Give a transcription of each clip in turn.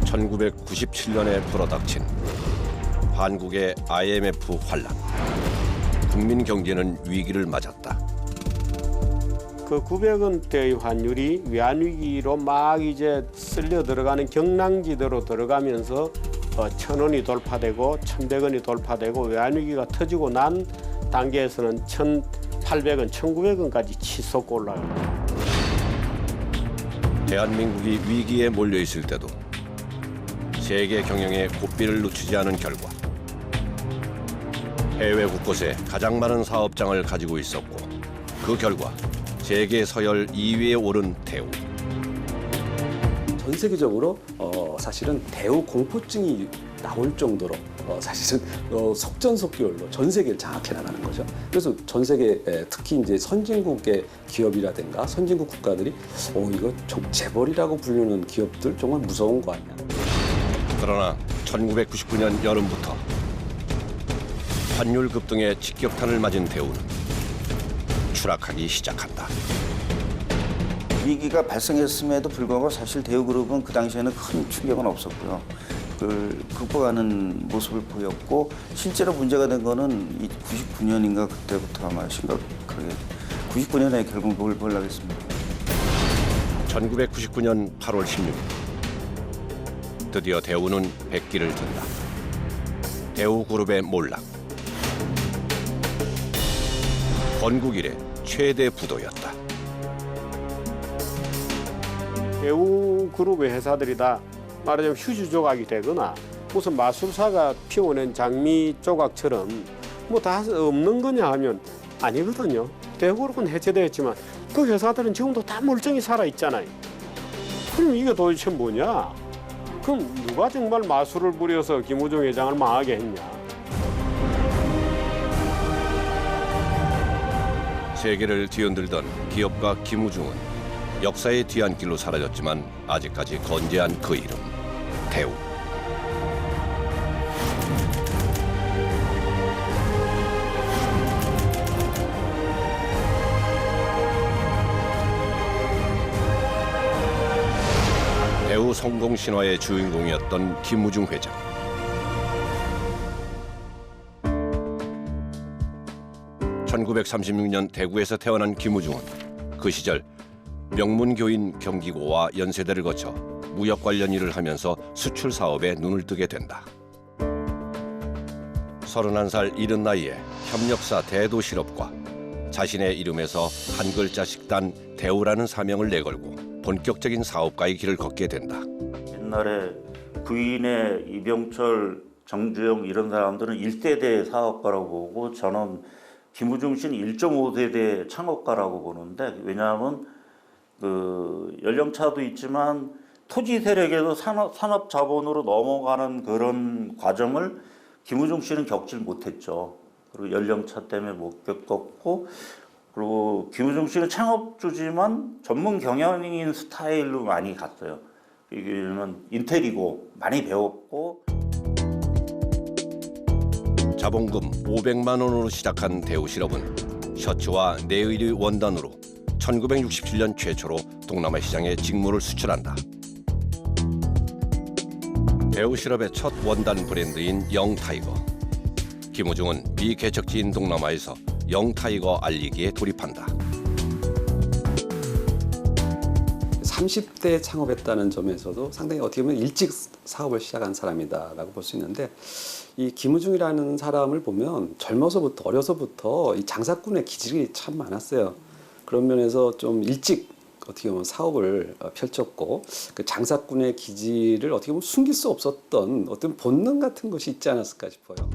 1997년에 불어닥친 한국의 IMF 환란. 국민 경제는 위기를 맞았다. 그 900원대의 환율이 외환위기로 막 이제 쓸려 들어가는 경랑지대로 들어가면서 1,000원이 돌파되고 1,100원이 돌파되고 외환위기가 터지고 난 단계에서는 1,800원, 1,900원까지 치솟고 올라갑니다. 대한민국이 위기에 몰려 있을 때도 세계 경영에 고삐를 놓치지 않은 결과 해외 곳곳에 가장 많은 사업장을 가지고 있었고 그 결과 세계 서열 2위에 오른 대우. 전 세계적으로 사실은 대우 공포증이 나올 정도로 사실은 속전속결로 전 세계를 장악해 나가는 거죠. 그래서 전 세계 특히 이제 선진국의 기업이라든가 선진국 국가들이 이거 재벌이라고 부르는 기업들 정말 무서운 거 아니야. 그러나 1999년 여름부터 환율 급등에 직격탄을 맞은 대우는 추락하기 시작한다. 위기가 발생했음에도 불구하고 사실 대우그룹은 그 당시에는 큰 충격은 없었고요. 그걸 극복하는 모습을 보였고 실제로 문제가 된 거는 99년인가 그때부터 아마 심각하게 99년에 결국 뭘 보려겠습니다. 1999년 8월 16일 드디어 대우는 백기를 든다. 대우그룹의 몰락. 건국 이래 최대 부도였다. 대우그룹의 회사들이 다 말하자면 휴지 조각이 되거나 무슨 마술사가 피워낸 장미 조각처럼 뭐 다 없는 거냐 하면 아니거든요. 대우그룹은 해체되었지만 그 회사들은 지금도 다 멀쩡히 살아있잖아요. 그럼 이게 도대체 뭐냐? 그럼 누가 정말 마술을 부려서 김우중 회장을 망하게 했냐? 세계를 뒤흔들던 기업가 김우중은 역사의 뒤안길로 사라졌지만 아직까지 건재한 그 이름, 대우. 대우 성공 신화의 주인공이었던 김우중 회장. (1936년) 대구에서 태어난 김우중은 그 시절 명문교인 경기고와 연세대를 거쳐 무역 관련 일을 하면서 수출 사업에 눈을 뜨게 된다. 31살 이른 나이에 협력사 대도실업과 자신의 이름에서 한 글자씩 단 대우라는 사명을 내걸고 본격적인 사업가의 길을 걷게 된다. 옛날에 부인의 이병철, 정주영 이런 사람들은 1세대 사업가라고 보고 저는 김우중 씨는 1.5세대 창업가라고 보는데 왜냐하면 그 연령차도 있지만 토지 세력에서 산업 자본으로 넘어가는 그런 과정을 김우중 씨는 겪질 못했죠. 그리고 연령차 때문에 못 겪었고 그리고 김우중 씨는 창업주지만 전문 경영인 스타일로 많이 갔어요. 이게는 인텔이고 많이 배웠고. 자본금 500만 원으로 시작한 대우실업은 셔츠와 네일의 원단으로 1967년 최초로 동남아 시장에 직물을 수출한다. 대우실업의 첫 원단 브랜드인 영타이거. 김우중은 미 개척지인 동남아에서 영타이거 알리기에 돌입한다. 30대에 창업했다는 점에서도 상당히 어떻게 보면 일찍 사업을 시작한 사람이다라고 볼 수 있는데 이 김우중이라는 사람을 보면 어려서부터 이 장사꾼의 기질이 참 많았어요. 그런 면에서 좀 일찍 어떻게 보면 사업을 펼쳤고 그 장사꾼의 기질을 어떻게 보면 숨길 수 없었던 어떤 본능 같은 것이 있지 않았을까 싶어요.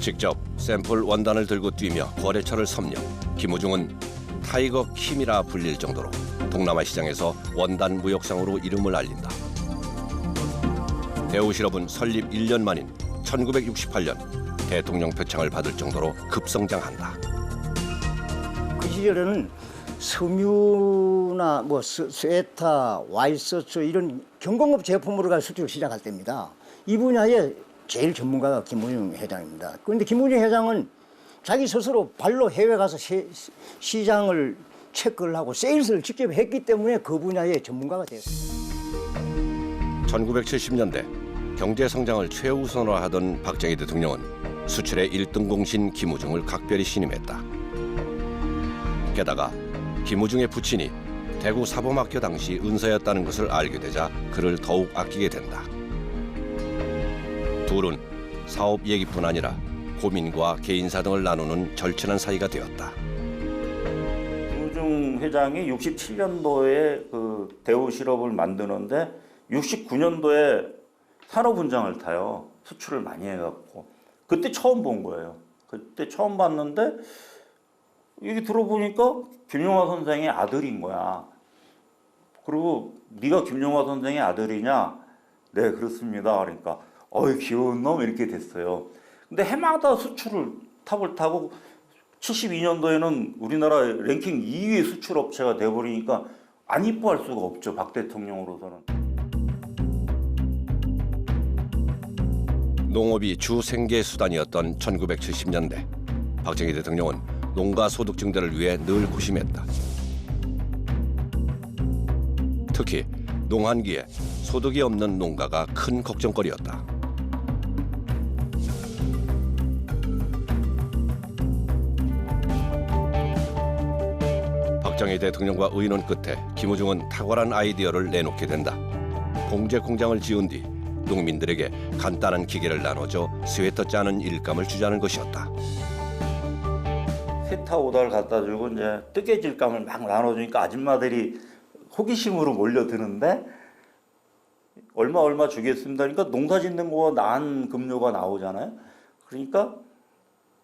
직접 샘플 원단을 들고 뛰며 거래처를 섭렵. 김우중은 타이거 킴이라 불릴 정도로 동남아 시장에서 원단 무역상으로 이름을 알린다. 대우실업은 설립 1년 만인 1968년 대통령 표창을 받을 정도로 급성장한다. 그 시절에는 섬유나 뭐 스웨터, 와이셔츠 이런 경공업 제품으로 수출을 시작할 때입니다. 이 분야에 제일 전문가가 김우중 회장입니다. 그런데 김우중 회장은 자기 스스로 발로 해외 가서 시장을 체크를 하고 세일스를 직접 했기 때문에 그 분야의 전문가가 되었어요. 1970년대 경제 성장을 최우선화하던 박정희 대통령은 수출의 1등 공신 김우중을 각별히 신임했다. 게다가 김우중의 부친이 대구 사범학교 당시 은사였다는 것을 알게 되자 그를 더욱 아끼게 된다. 둘은 사업 얘기뿐 아니라 고민과 개인사 등을 나누는 절친한 사이가 되었다. 김우중 회장이 67년도에 그 대우 시럽을 만드는데 69년도에 산업훈장을 타요. 수출을 많이 해갖고. 그때 처음 본 거예요. 그때 처음 봤는데 여기 들어보니까 김용화 선생의 아들인 거야. 그리고 네가 김용화 선생의 아들이냐? 네, 그렇습니다. 그러니까 어이 귀여운 놈 이렇게 됐어요. 근데 해마다 수출을 탑을 타고 72년도에는 우리나라 랭킹 2위 수출 업체가 돼버리니까 안 이뻐할 수가 없죠. 박 대통령으로서는. 농업이 주 생계 수단이었던 1970년대 박정희 대통령은 농가 소득 증대를 위해 늘 고심했다. 특히 농한기에 소득이 없는 농가가 큰 걱정거리였다. 박정희 대통령과 의논 끝에 김우중은 탁월한 아이디어를 내놓게 된다. 봉제 공장을 지은 뒤 농민들에게 간단한 기계를 나눠줘 스웨터 짜는 일감을 주자는 것이었다. 세타 오다를 갖다 주고 이제 뜨개질감을 막 나눠주니까 아줌마들이 호기심으로 몰려드는데 얼마 주겠습니다. 그러니까 농사 짓는 거 난 급료가 나오잖아요. 그러니까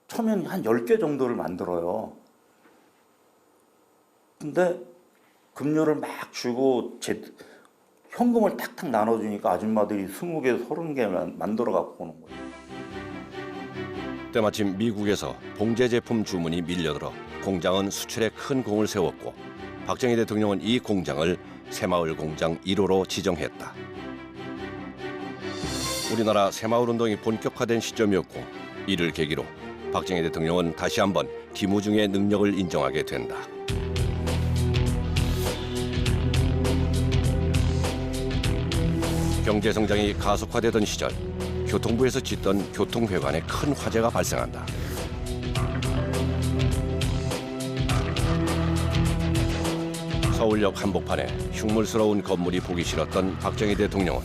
처음엔 한 10개 정도를 만들어요. 근데 급료를 막 주고 현금을 탁탁 나눠주니까 아줌마들이 20개, 30개 만들어 갖고 오는 거예요. 때마침 미국에서 봉제 제품 주문이 밀려들어 공장은 수출에 큰 공을 세웠고 박정희 대통령은 이 공장을 새마을 공장 1호로 지정했다. 우리나라 새마을 운동이 본격화된 시점이었고 이를 계기로 박정희 대통령은 다시 한번 김우중의 능력을 인정하게 된다. 경제 성장이 가속화되던 시절 교통부에서 짓던 교통회관에 큰 화재가 발생한다. 서울역 한복판에 흉물스러운 건물이 보기 싫었던 박정희 대통령은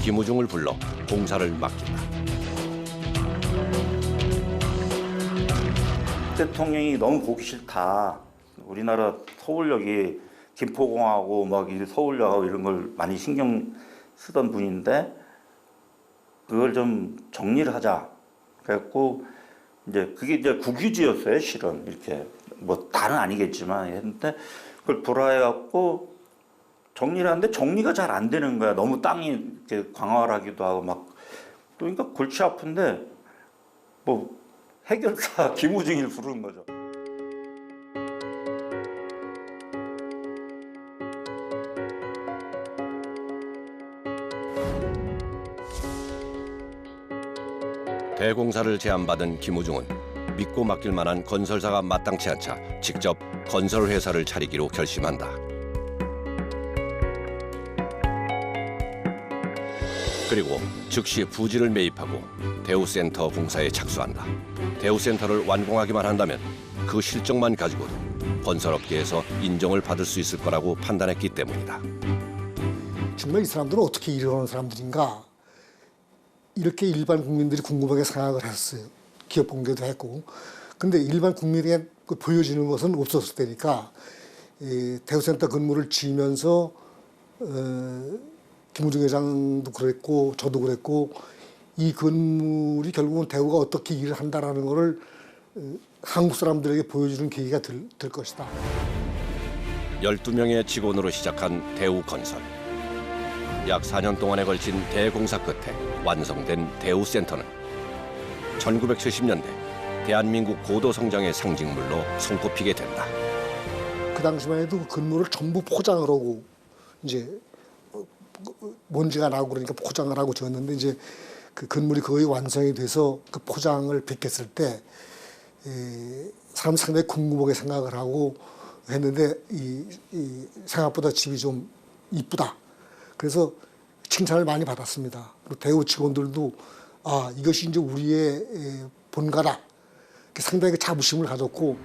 김우중을 불러 공사를 맡긴다. 대통령이 너무 보기 싫다. 우리나라 서울역이 김포공항하고 막 이 서울역하고 이런 걸 많이 신경 쓰던 분인데 그걸 좀 정리를 하자. 그래갖고 이제 그게 이제 국유지였어요, 실은 이렇게 뭐 다는 아니겠지만 했는데 그걸 불화해갖고 정리를 하는데 정리가 잘 안 되는 거야. 너무 땅이 이렇게 광활하기도 하고 막 그러니까 골치 아픈데 뭐 해결사 김우중을 부르는 거죠. 대공사를 제안받은 김우중은 믿고 맡길 만한 건설사가 마땅치 않자 직접 건설회사를 차리기로 결심한다. 그리고 즉시 부지를 매입하고 대우센터 공사에 착수한다. 대우센터를 완공하기만 한다면 그 실적만 가지고도 건설업계에서 인정을 받을 수 있을 거라고 판단했기 때문이다. 정말 이 사람들은 어떻게 일하는 사람들인가 이렇게 일반 국민들이 궁금하게 생각을 했어요. 기업 공개도 했고. 근데 일반 국민에게 보여지는 것은 없었을 테니까 대우센터 건물을 지으면서 김우중 회장도 그랬고 저도 그랬고 이 건물이 결국은 대우가 어떻게 일을 한다라는 거를 한국 사람들에게 보여주는 계기가 될 것이다. 12명의 직원으로 시작한 대우건설. 약 4년 동안에 걸친 대공사 끝에 완성된 대우센터는 1970년대 대한민국 고도 성장의 상징물로 손꼽히게 된다. 그 당시만 해도 그 건물을 전부 포장을 하고 이제 먼지가 나고 그러니까 포장을 하고 지었는데 이제 그 건물이 거의 완성이 돼서 그 포장을 벗겼을 때 사람 상당히 궁금하게 생각을 하고 했는데 이 생각보다 집이 좀 이쁘다. 그래서 칭찬을 많이 받았습니다. 그리고 대우 직원들도 아 이것이 이제 우리의 본가다. 상당히 자부심을 가졌고.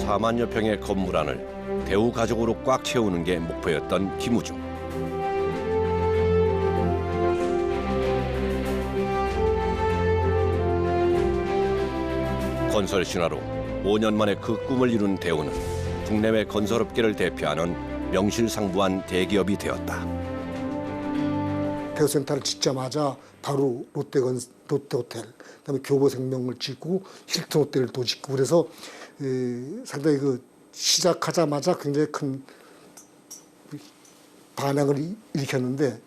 (4만여) 평의 건물 안을 대우 가족으로 꽉 채우는 게 목표였던 김우중. 건설 신화로 5년 만에 그 꿈을 이룬 대우는 국내외 건설업계를 대표하는 명실상부한 대기업이 되었다. 대우센터를 짓자마자 바로 롯데호텔, 그다음에 교보생명을 짓고 힐튼 호텔을 또 짓고 그래서 상당히 그 시작하자마자 굉장히 큰 반향을 일으켰는데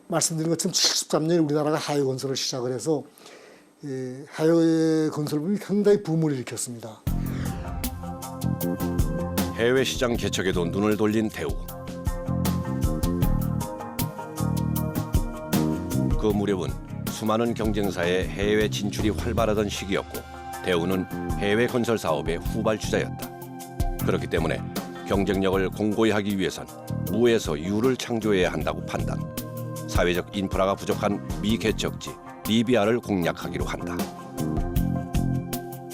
말씀드린 것처럼 73년에 우리나라가 하회 건설을 시작을 해서 하회 건설분이 상당히 붐을 일으켰습니다. 해외 시장 개척에도 눈을 돌린 대우. 그 무렵은 수많은 경쟁사의 해외 진출이 활발하던 시기였고 대우는 해외 건설 사업의 후발주자였다. 그렇기 때문에 경쟁력을 공고히 하기 위해선 무에서 유를 창조해야 한다고 판단. 사회적 인프라가 부족한 미개척지 리비아를 공략하기로 한다.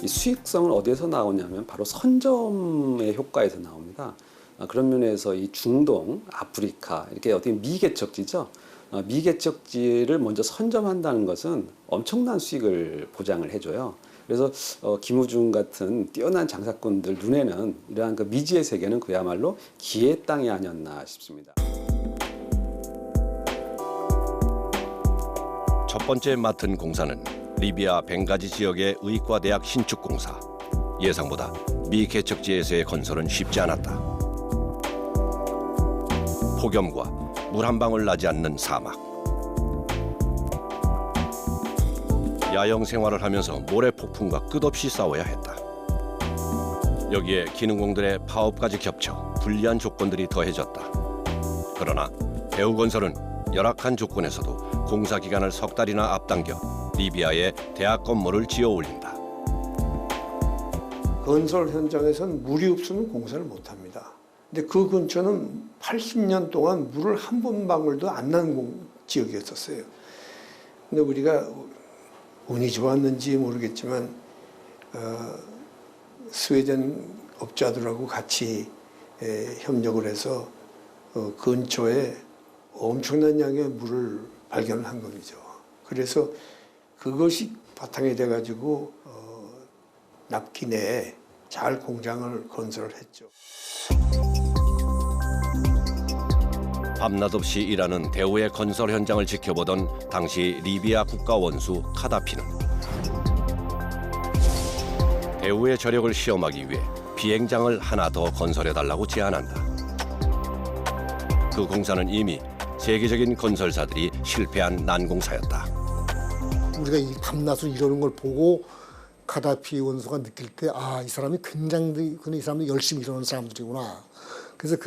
이 수익성은 어디에서 나오냐면 바로 선점의 효과에서 나옵니다. 그런 면에서 이 중동, 아프리카 이렇게 어떻게 미개척지죠. 미개척지를 먼저 선점한다는 것은 엄청난 수익을 보장을 해줘요. 그래서 김우중 같은 뛰어난 장사꾼들 눈에는 이러한 그 미지의 세계는 그야말로 기회의 땅이 아니었나 싶습니다. 첫 번째 맡은 공사는 리비아 벵가지 지역의 의과대학 신축공사. 예상보다 미개척지에서의 건설은 쉽지 않았다. 폭염과 물 한 방울 나지 않는 사막. 야영 생활을 하면서 모래 폭풍과 끝없이 싸워야 했다. 여기에 기능공들의 파업까지 겹쳐 불리한 조건들이 더해졌다. 그러나 대우건설은 열악한 조건에서도 공사 기간을 석 달이나 앞당겨 리비아에 대학 건물을 지어 올린다. 건설 현장에서는 물이 없으면 공사를 못합니다. 근데 그 근처는 80년 동안 물을 한 번 방울도 안 난 지역이었었어요. 근데 우리가 운이 좋았는지 모르겠지만 스웨덴 업자들하고 같이 협력을 해서 근처에 엄청난 양의 물을 발견을 한 겁니다. 그래서 그것이 바탕이 돼가지고 납기 내에 잘 공장을 건설을 했죠. 밤낮 없이 일하는 대우의 건설 현장을 지켜보던 당시 리비아 국가 원수 카다피는 대우의 저력을 시험하기 위해 비행장을 하나 더 건설해달라고 제안한다. 그 공사는 이미 세계적인 건설사들이 실패한 난공사였다. 우리가 이 밤낮으로 이러는 걸 보고 카다피 원수가 느낄 때 아, 이 사람이 굉장히 이 사람이 열심히 일하는 사람들이구나. 그래서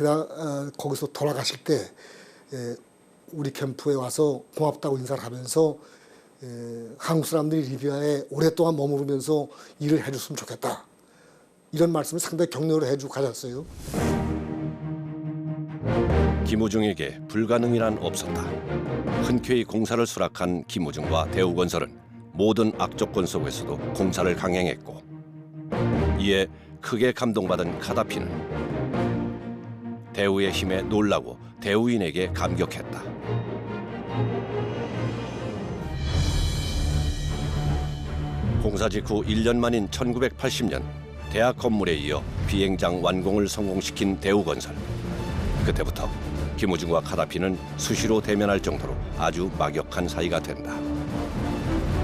거기서 돌아가실 때 우리 캠프에 와서 고맙다고 인사를 하면서 한국 사람들이 리비아에 오랫동안 머무르면서 일을 해줬으면 좋겠다. 이런 말씀을 상당히 격려를 해주고 가셨어요. 김우중에게 불가능이란 없었다. 흔쾌히 공사를 수락한 김우중과 대우건설은 모든 악조건 속에서도 공사를 강행했고 이에 크게 감동받은 카다피는 대우의 힘에 놀라고 대우인에게 감격했다. 공사 직후 1년 만인 1980년 대학 건물에 이어 비행장 완공을 성공시킨 대우건설. 그때부터 김우중과 카다피는 수시로 대면할 정도로 아주 막역한 사이가 된다.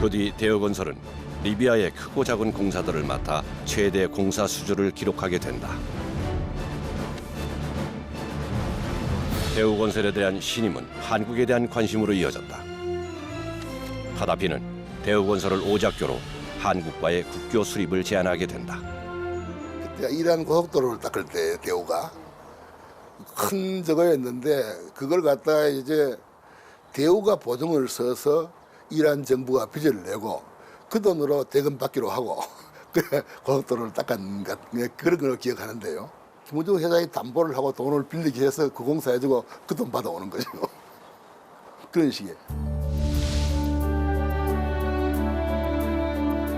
그 뒤 대우건설은 리비아의 크고 작은 공사들을 맡아 최대 공사 수주를 기록하게 된다. 대우건설에 대한 신임은 한국에 대한 관심으로 이어졌다. 카다피는 대우건설을 오작교로 한국과의 국교 수립을 제안하게 된다. 그때 이란 고속도로를 닦을 때 대우가 큰 저거였는데 그걸 갖다가 이제 대우가 보증을 서서 이란 정부가 빚을 내고 그 돈으로 대금 받기로 하고 고속도로를 닦았는 것 그런 걸 기억하는데요. 김우중 회장이 담보를 하고 돈을 빌리게 해서 그 공사해주고 그 돈 받아오는 거죠. 그런 식이에요.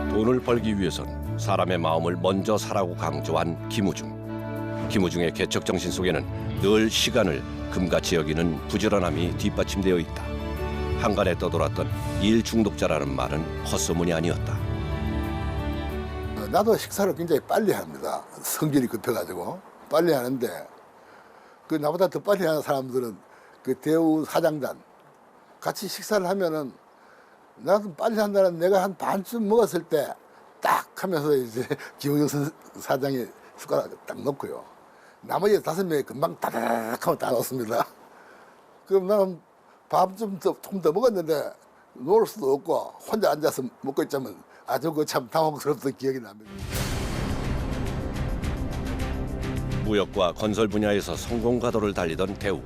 돈을 벌기 위해선 사람의 마음을 먼저 사라고 강조한 김우중. 김우중의 개척 정신 속에는 늘 시간을 금같이 여기는 부지런함이 뒷받침되어 있다. 한간에 떠돌았던 일 중독자라는 말은 헛소문이 아니었다. 나도 식사를 굉장히 빨리 합니다. 성질이 급해가지고 빨리 하는데 그 나보다 더 빨리 하는 사람들은 그 대우 사장단 같이 식사를 하면은 나도 빨리 한다는 내가 한 반쯤 먹었을 때 딱 하면서 이제 김우중 사장이 숟가락 딱 넣고요. 나머지 5명이 금방 따닥 하고 다 넣습니다. 그럼 나는 밥 좀 더 먹었는데 놓을 수도 없고 혼자 앉아서 먹고 있자면 아주 그 참 당혹스럽던 기억이 납니다. 무역과 건설 분야에서 성공 가도를 달리던 대우.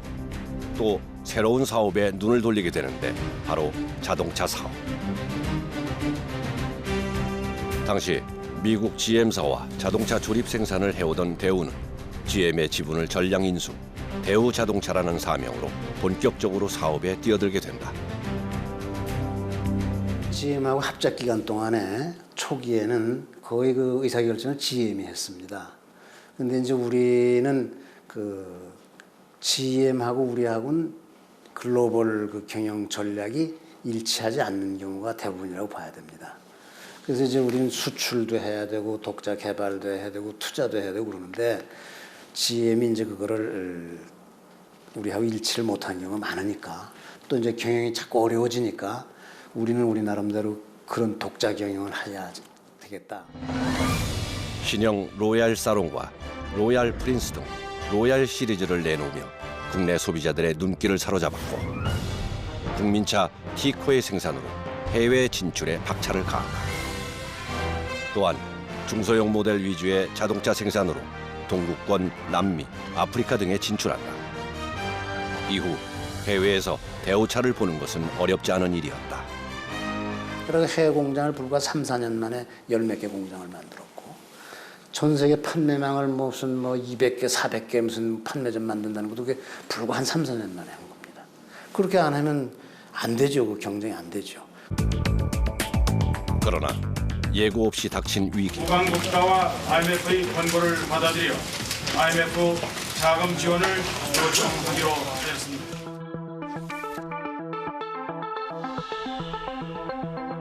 또 새로운 사업에 눈을 돌리게 되는데 바로 자동차 사업. 당시 미국 GM사와 자동차 조립 생산을 해오던 대우는 GM의 지분을 전량 인수, 대우 자동차라는 사명으로 본격적으로 사업에 뛰어들게 된다. GM하고 합작 기간 동안에 초기에는 거의 그 의사결정을 GM이 했습니다. 근데 이제 우리는 그 GM하고 우리하고는 글로벌 그 경영 전략이 일치하지 않는 경우가 대부분이라고 봐야 됩니다. 그래서 이제 우리는 수출도 해야 되고 독자 개발도 해야 되고 투자도 해야 되고 그러는데 GM이 이제 그거를 우리하고 일치를 못한 경우가 많으니까 또 이제 경영이 자꾸 어려워지니까 우리는 우리 나름대로 그런 독자 경영을 해야 되겠다. 신형 로얄 사롱과 로얄 프린스 등 로얄 시리즈를 내놓으며 국내 소비자들의 눈길을 사로잡았고 국민차 티코의 생산으로 해외 진출에 박차를 가한다. 또한 중소형 모델 위주의 자동차 생산으로 동구권, 남미, 아프리카 등에 진출한다. 이후 해외에서 대우차를 보는 것은 어렵지 않은 일이었다. 그래서 해외 공장을 불과 3, 4년 만에 10몇 개 공장을 만들었고 전 세계 판매망을 무슨 200개, 400개 무슨 판매점 만든다는 것도 그게 불과 한 3, 4년 만에 한 겁니다. 그렇게 안 하면 안 되죠. 그 경쟁이 안 되죠. 그러나 예고 없이 닥친 위기. 우방국가와 IMF의 권고를 받아들여 IMF 자금 지원을 요청하기로 하였습니다.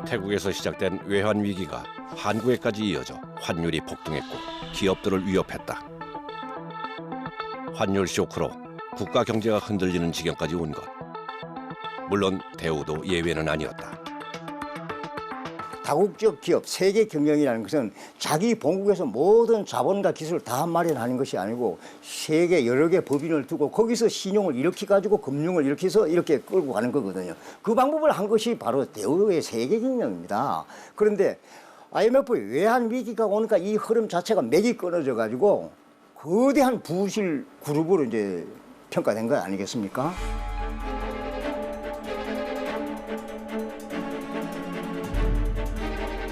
태국에서 시작된 외환 위기가 한국에까지 이어져 환율이 폭등했고 기업들을 위협했다. 환율 쇼크로 국가 경제가 흔들리는 지경까지 온 것. 물론 대우도 예외는 아니었다. 다국적 기업, 세계 경영이라는 것은 자기 본국에서 모든 자본과 기술을 다 마련하는 것이 아니고 세계 여러 개 법인을 두고 거기서 신용을 이렇게 가지고 금융을 이렇게 해서 이렇게 끌고 가는 거거든요. 그 방법을 한 것이 바로 대우의 세계 경영입니다. 그런데 IMF 외환 위기가 오니까 이 흐름 자체가 맥이 끊어져 가지고 거대한 부실 그룹으로 이제 평가된 거 아니겠습니까?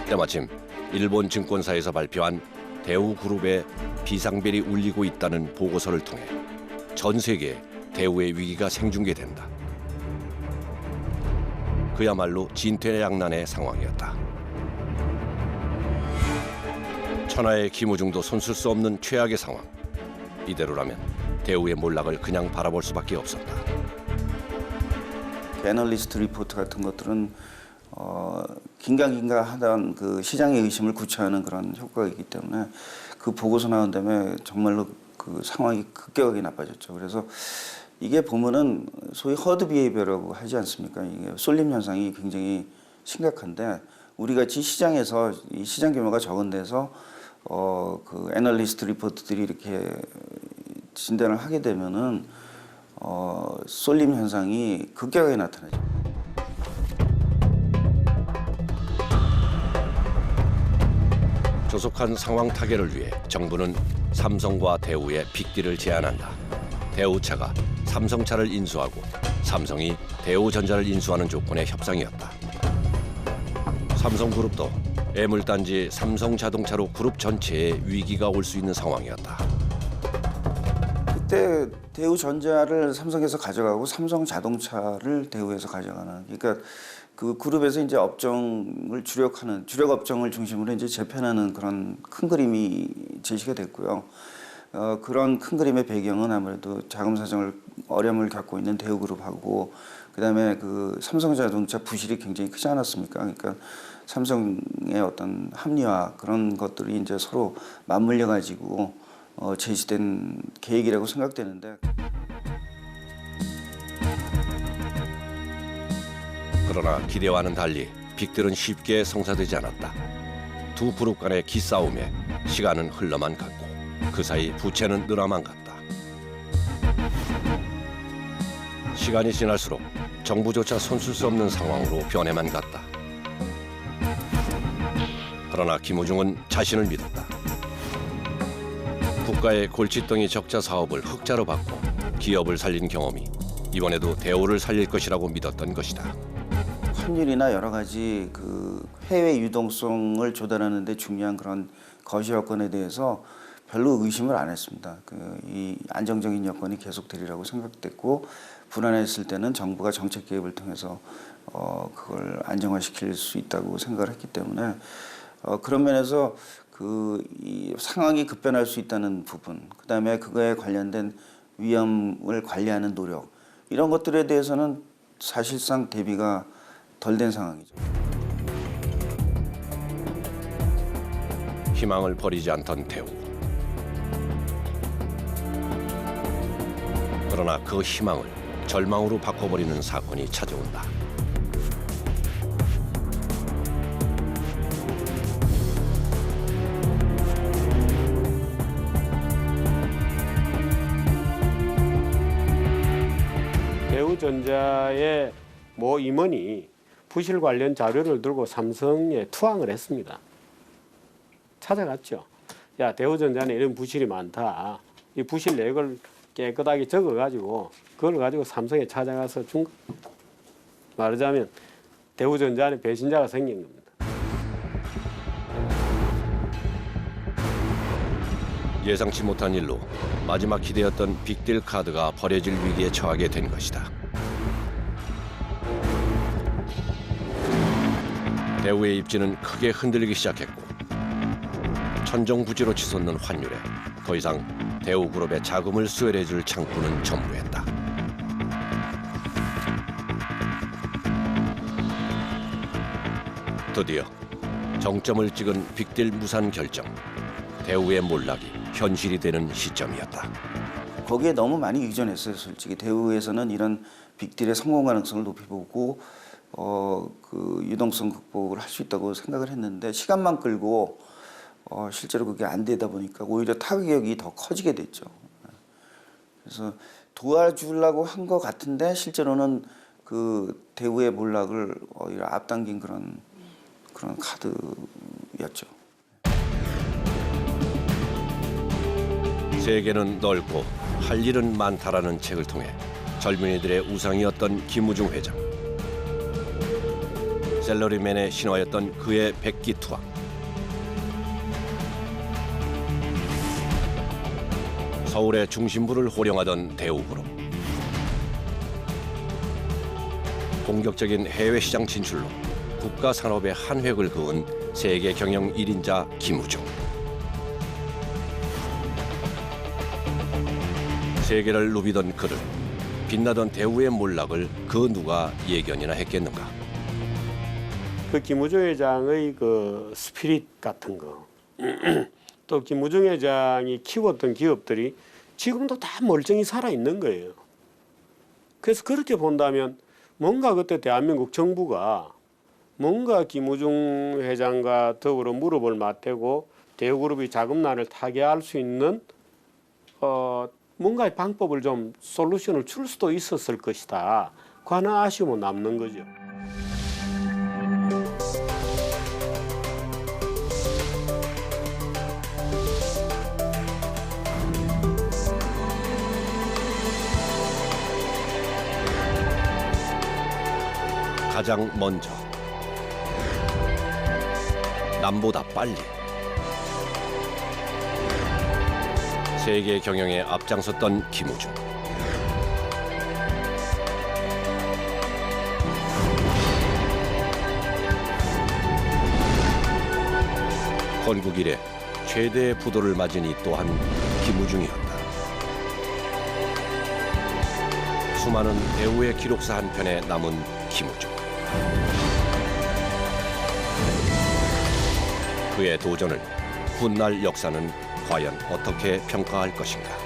때마침 일본 증권사에서 발표한 대우그룹의 비상벨이 울리고 있다는 보고서를 통해 전 세계에 대우의 위기가 생중계된다. 그야말로 진퇴양난의 상황이었다. 천하의 김우중도 손쓸 수 없는 최악의 상황. 이대로라면 대우의 몰락을 그냥 바라볼 수밖에 없었다. 애널리스트 리포트 같은 것들은 긴가민가 하던 그 시장의 의심을 구체화하는 그런 효과가 있기 때문에 그 보고서 나온 다음에 정말로 그 상황이 급격하게 나빠졌죠. 그래서 이게 보면은 소위 허드 비헤이비어라고 하지 않습니까? 이게 쏠림 현상이 굉장히 심각한데 우리 같이 시장에서 이 시장 규모가 적은 데서 그 애널리스트 리포트들이 이렇게 진단을 하게 되면은 쏠림 현상이 급격하게 나타나죠. 조속한 상황 타개를 위해 정부는 삼성과 대우의 빅딜을 제안한다. 대우차가 삼성차를 인수하고 삼성이 대우전자를 인수하는 조건의 협상이었다. 삼성그룹도 애물단지 삼성자동차로 그룹 전체에 위기가 올 수 있는 상황이었다. 그때 대우전자를 삼성에서 가져가고 삼성자동차를 대우에서 가져가는, 그러니까 그 그룹에서 이제 업종을 주력 업종을 중심으로 이제 재편하는 그런 큰 그림이 제시가 됐고요. 그런 큰 그림의 배경은 아무래도 자금 사정을 어려움을 겪고 있는 대우그룹하고, 그다음에 그 삼성자동차 부실이 굉장히 크지 않았습니까? 그러니까 삼성의 어떤 합리화 그런 것들이 이제 서로 맞물려 가지고 제시된 계획이라고 생각되는데. 그러나 기대와는 달리 빅딜은 쉽게 성사되지 않았다. 두 그룹 간의 기싸움에 시간은 흘러만 갔고 그 사이 부채는 늘어만 갔다. 시간이 지날수록 정부조차 손쓸 수 없는 상황으로 변해만 갔다. 그러나 김우중은 자신을 믿었다. 국가의 골칫덩이 적자 사업을 흑자로 바꿔 기업을 살린 경험이 이번에도 대우를 살릴 것이라고 믿었던 것이다. 환율이나 여러 가지 그 해외 유동성을 조달하는 데 중요한 그런 거시 여건에 대해서 별로 의심을 안 했습니다. 이 안정적인 여건이 계속되리라고 생각됐고, 불안했을 때는 정부가 정책 개입을 통해서 그걸 안정화시킬 수 있다고 생각을 했기 때문에 그런 면에서 이 상황이 급변할 수 있다는 부분, 그다음에 그거에 관련된 위험을 관리하는 노력, 이런 것들에 대해서는 사실상 대비가 덜 된 상황이죠. 희망을 버리지 않던 대우. 그러나 그 희망을 절망으로 바꿔버리는 사건이 찾아온다. 대우전자의 모 임원이 부실 관련 자료를 들고 삼성에 투항을 했습니다. 찾아갔죠. 야, 대우전자는 이런 부실이 많다. 이 부실 내역을 깨끗하게 적어가지고 그걸 가지고 삼성에 찾아가서 말하자면 대우전자는 배신자가 생긴 겁니다. 예상치 못한 일로 마지막 기대였던 빅딜 카드가 버려질 위기에 처하게 된 것이다. 대우의 입지는 크게 흔들리기 시작했고 천정부지로 치솟는 환율에 더 이상 대우그룹의 자금을 수혈해줄 창구는 전무했다. 드디어 정점을 찍은 빅딜 무산 결정. 대우의 몰락이 현실이 되는 시점이었다. 거기에 너무 많이 의존했어요. 솔직히 대우에서는 이런 빅딜의 성공 가능성을 높이 보고 그 유동성 극복을 할 수 있다고 생각을 했는데, 시간만 끌고 실제로 그게 안 되다 보니까 오히려 타격이 더 커지게 됐죠. 그래서 도와주려고 한 것 같은데 실제로는 그 대우의 몰락을 오히려 앞당긴 그런 카드였죠. 세계는 넓고 할 일은 많다라는 책을 통해 젊은이들의 우상이었던 김우중 회장. 셀러리맨의 신화였던 그의 백기투항. 서울의 중심부를 호령하던 대우그룹. 공격적인 해외 시장 진출로 국가 산업의 한 획을 그은 세계 경영 1인자 김우중. 세계를 누비던 그를, 빛나던 대우의 몰락을 그 누가 예견이나 했겠는가. 그 김우중 회장의 그 스피릿 같은 거, 또 김우중 회장이 키웠던 기업들이 지금도 다 멀쩡히 살아 있는 거예요. 그래서 그렇게 본다면 뭔가 그때 대한민국 정부가 뭔가 김우중 회장과 더불어 무릎을 맞대고 대우그룹의 자금난을 타개할 수 있는 뭔가의 방법을 좀 솔루션을 줄 수도 있었을 것이다. 그 하나 아쉬움은 남는 거죠. 가장 먼저, 남보다 빨리 세계 경영에 앞장섰던 김우중. 건국 이래 최대의 부도를 맞은 이 또한 김우중이었다. 수많은 대우의 기록사 한 편에 남은 김우중. 그의 도전을 훗날 역사는 과연 어떻게 평가할 것인가.